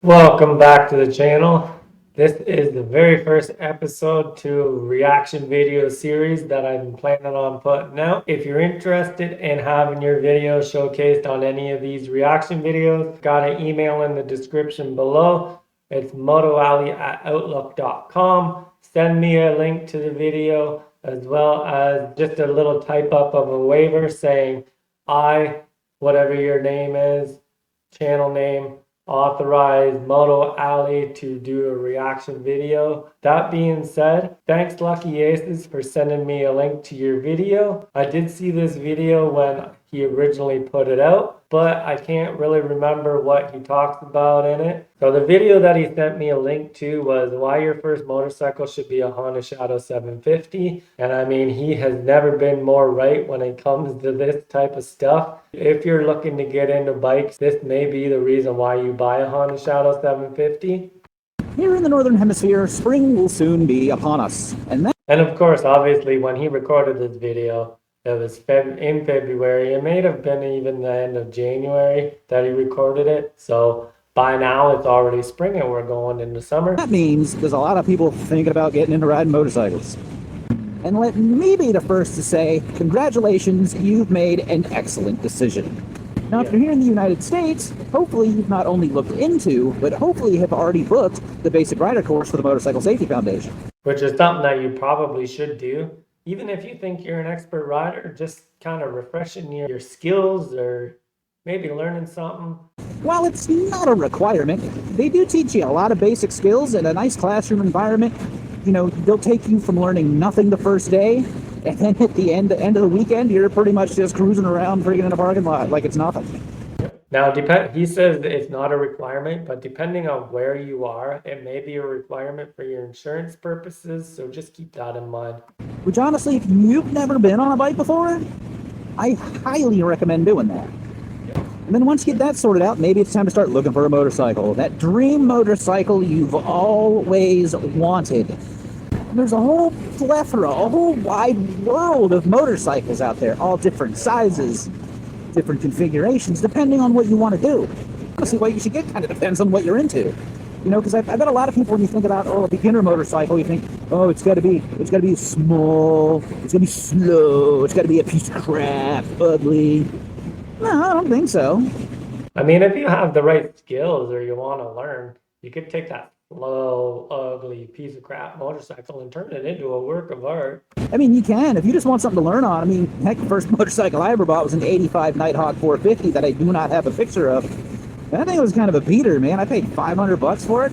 Welcome back to the channel. This is the very first episode to a reaction video series that I'm planning on putting out. If you're interested in having your video showcased on any of these reaction videos, got an email in the description below. It's motoalley@outlook.com. Send me a link to the video as well as just a little type up of a waiver saying whatever your name is, channel name, authorize MotoAlley to do a reaction video. That being said, thanks Lucky Aces for sending me a link to your video. I did see this video when he originally put it out, but I can't really remember what he talks about in it. So the video that he sent me a link to was why your first motorcycle should be a Honda Shadow 750. And I mean, he has never been more right when it comes to this type of stuff. If you're looking to get into bikes, this may be the reason why you buy a Honda Shadow 750. Here in the Northern Hemisphere, spring will soon be upon us. And of course, obviously, when he recorded this video, it was in February. It may have been even the end of January that he recorded it. So by now, it's already spring and we're going into summer. that means there's a lot of people thinking about getting into riding motorcycles. And let me be the first to say, congratulations, you've made an excellent decision. Now, if you're here in the United States, hopefully you've not only looked into, but hopefully have already booked the basic rider course for the Motorcycle Safety Foundation. Which is something that you probably should do. Even if you think you're an expert rider, just kind of refreshing your skills or maybe learning something. While it's not a requirement, they do teach you a lot of basic skills in a nice classroom environment. You know, they'll take you from learning nothing the first day, and then at the end of the weekend, you're pretty much just cruising around freaking in a parking lot like it's nothing. Now, he says it's not a requirement, but depending on where you are, it may be a requirement for your insurance purposes, so just keep that in mind. Which honestly, if you've never been on a bike before, I highly recommend doing that. And then once you get that sorted out, maybe it's time to start looking for a motorcycle. That dream motorcycle you've always wanted. There's a whole plethora, a whole wide world of motorcycles out there, all different sizes, different configurations, depending on what you want to do. Honestly, what you should get kind of depends on what you're into. You know, because I've got a lot of people, when you think about, a beginner motorcycle, you think, it's got to be small, it's got to be slow, it's got to be a piece of crap, ugly. No, I don't think so. I mean, if you have the right skills or you want to learn, you could take that slow, ugly piece of crap motorcycle and turn it into a work of art. I mean, you can, if you just want something to learn on. I mean, heck, the first motorcycle I ever bought was an 85 Nighthawk 450 that I do not have a picture of. And I think it was kind of a beater, man. I paid $500 for it.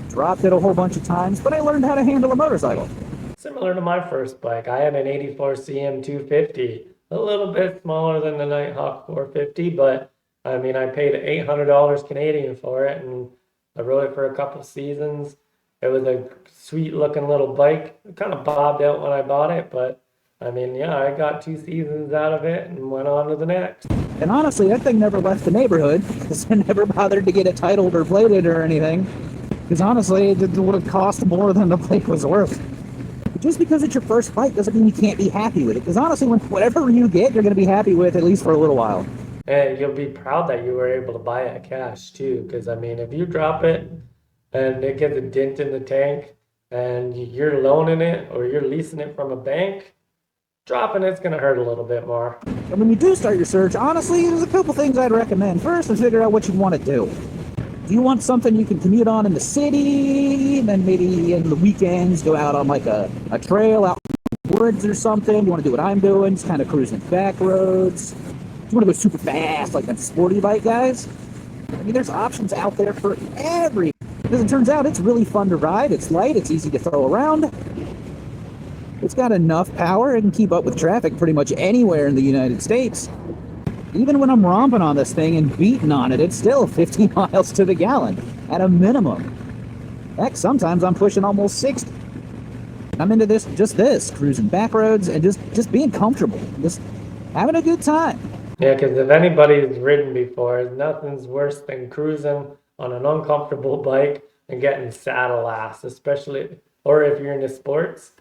Dropped it a whole bunch of times, but I learned how to handle a motorcycle. Similar to my first bike, I had an 84 CM 250, a little bit smaller than the Nighthawk 450, but I mean, I paid $800 Canadian for it, and I rode it for a couple seasons. It was a sweet looking little bike. It kind of bobbed out when I bought it, but I mean, yeah, I got 2 seasons out of it and went on to the next. And honestly, that thing never left the neighborhood, because I never bothered to get it titled or plated or anything. Because honestly, it would have cost more than the plate was worth. But just because it's your first bike doesn't mean you can't be happy with it. Because honestly, whatever you get, you're going to be happy with, at least for a little while. And you'll be proud that you were able to buy it cash too, because I mean, if you drop it and it gets a dent in the tank and you're loaning it or you're leasing it from a bank, dropping it's going to hurt a little bit more. And when you do start your search, honestly, there's a couple things I'd recommend. First, is figure out what you want to do. Do you want something you can commute on in the city, and then maybe in the weekends go out on like a trail out in the woods or something? You want to do what I'm doing, just kind of cruising back roads? You want to go super fast like that sporty bike guys? I mean, there's options out there for every. As it turns out, it's really fun to ride. It's light. It's easy to throw around. It's got enough power. It can keep up with traffic pretty much anywhere in the United States. Even when I'm romping on this thing and beating on it, it's still 15 miles to the gallon at a minimum. Heck, sometimes I'm pushing almost 60. I'm into this, cruising back roads and just being comfortable, just having a good time. Yeah, because if anybody's ridden before, nothing's worse than cruising on an uncomfortable bike and getting saddle ass, especially, or if you're into sports,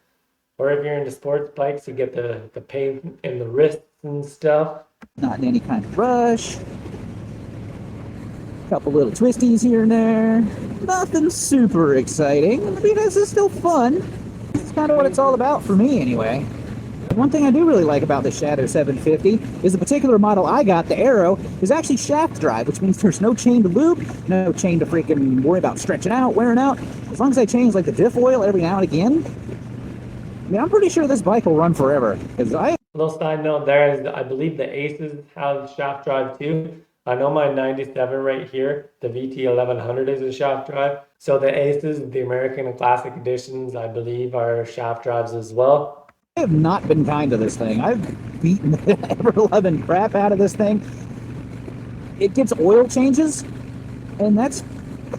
bikes, you get the pain in the wrists and stuff. Not in any kind of rush. Couple little twisties here and there. Nothing super exciting. I mean, this is still fun. It's kind of what it's all about for me, anyway. One thing I do really like about the Shadow 750 is the particular model I got, the Arrow, is actually shaft drive, which means there's no chain to loop, no chain to freaking worry about stretching out, wearing out. As long as I change like the diff oil every now and again, I mean, I'm pretty sure this bike will run forever. Because Little side note there is, I believe the Aces have shaft drive too. I know my 97 right here, the VT 1100 is a shaft drive. So the Aces, the American and Classic editions, I believe are shaft drives as well. I have not been kind to this thing. I've beaten the ever-loving crap out of this thing. It gets oil changes, and that's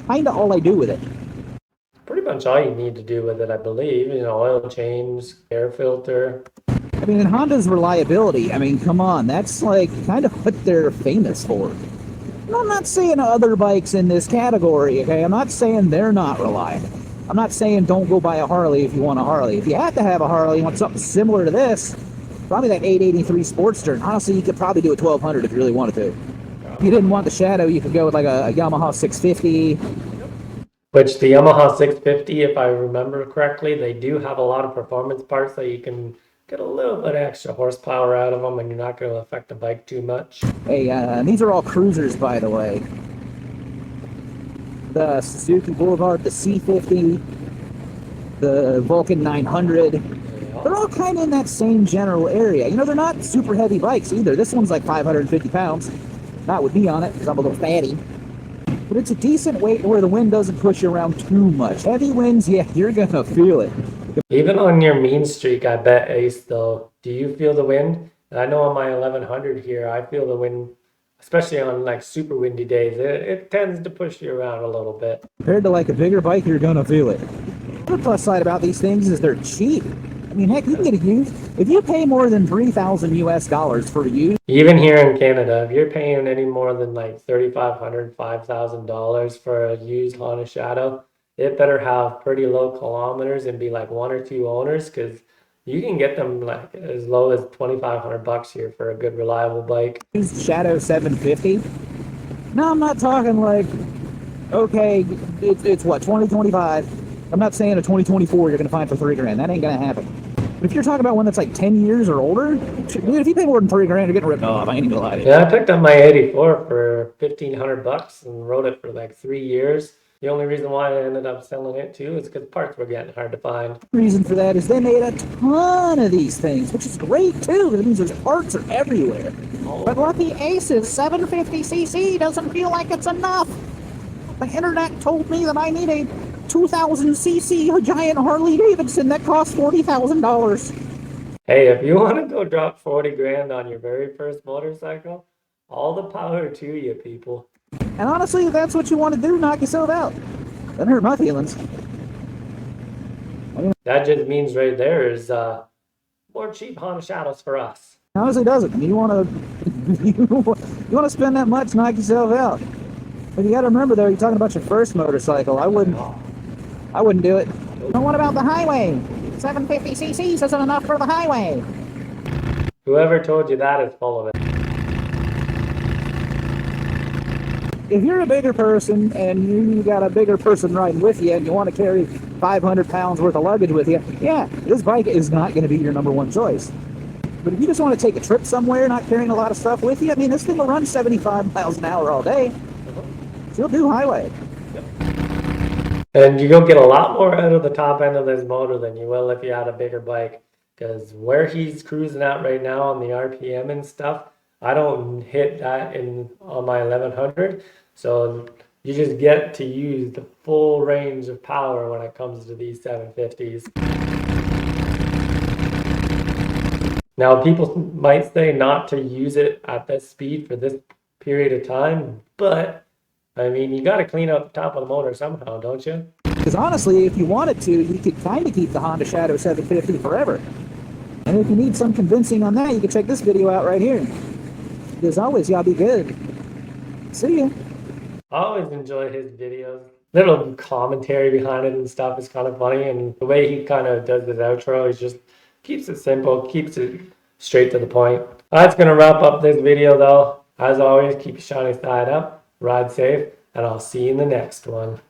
kind of all I do with it. Pretty much all you need to do with it, I believe. You know, oil change, air filter. I mean, and Honda's reliability, I mean, come on, that's like kind of what they're famous for. And I'm not saying other bikes in this category, okay? I'm not saying they're not reliable. I'm not saying don't go buy a Harley if you want a Harley. If you have to have a Harley, you want something similar to this, probably that 883 Sportster. And honestly, you could probably do a 1200 if you really wanted to. If you didn't want the Shadow, you could go with like a Yamaha 650. Which the Yamaha 650, if I remember correctly, they do have a lot of performance parts that you can get a little bit extra horsepower out of them, and you're not going to affect the bike too much. Hey, these are all cruisers, by the way. The Suzuki Boulevard, the C50, the Vulcan 900. They're all kind of in that same general area. You know, they're not super heavy bikes either. This one's like 550 pounds. Not with me on it, because I'm a little fatty. But it's a decent weight where the wind doesn't push you around too much. Heavy winds, yeah, you're going to feel it. Even on your mean streak, I bet, Ace, though, do you feel the wind? I know on my 1100 here, I feel the wind, especially on like super windy days. It tends to push you around a little bit. Compared to like a bigger bike, you're going to feel it. The plus side about these things is they're cheap. I mean, heck, you can get a used. If you pay more than $3,000 US for a used, Even here in Canada, if you're paying any more than like $3,500, $5,000 for a used Honda Shadow, it better have pretty low kilometers and be like one or two owners, because you can get them like as low as $2,500 here for a good reliable bike. used Shadow 750. No, I'm not talking like, okay, it's what, 2025. I'm not saying a 2024 you're going to find for $3,000. That ain't going to happen. But if you're talking about one that's like 10 years or older, dude, if you pay more than $3,000, you're getting ripped off. I ain't even gonna lie to you. Yeah, I picked up my 84 for $1,500 and rode it for like 3 years. The only reason why I ended up selling it too is because parts were getting hard to find. The reason for that is they made a ton of these things, which is great too, because it means there's parts are everywhere. But what the Aces 750cc doesn't feel like it's enough. The internet told me that I need a 2,000cc giant Harley Davidson that costs $40,000. Hey, if you want to go drop 40 grand on your very first motorcycle, all the power to you, people. And honestly, if that's what you want to do, knock yourself out. Doesn't hurt my feelings. That just means right there is more cheap Honda Shadows for us. Honestly, doesn't. You want to you want to spend that much, knock yourself out. But you got to remember, though, you're talking about your first motorcycle. I wouldn't do it. But what about the highway? 750cc isn't enough for the highway. Whoever told you that is full of it. If you're a bigger person and you got a bigger person riding with you and you want to carry 500 pounds worth of luggage with you, yeah, this bike is not going to be your number one choice. But if you just want to take a trip somewhere, not carrying a lot of stuff with you, I mean, this thing will run 75 miles an hour all day. So you'll do highway. And you'll get a lot more out of the top end of this motor than you will if you had a bigger bike. Because where he's cruising at right now on the RPM and stuff, I don't hit that on my 1100. So you just get to use the full range of power when it comes to these 750s. Now, people might say not to use it at this speed for this period of time, but I mean, you got to clean out the top of the motor somehow, don't you? Because honestly, if you wanted to, you could kind of keep the Honda Shadow 750 forever. And if you need some convincing on that, you can check this video out right here. As always, y'all be good. See ya. I always enjoy his videos. Little commentary behind it and stuff is kind of funny, and the way he kind of does his outro, he just keeps it simple, keeps it straight to the point. That's going to wrap up this video though. As always, keep your shiny side up, ride safe, and I'll see you in the next one.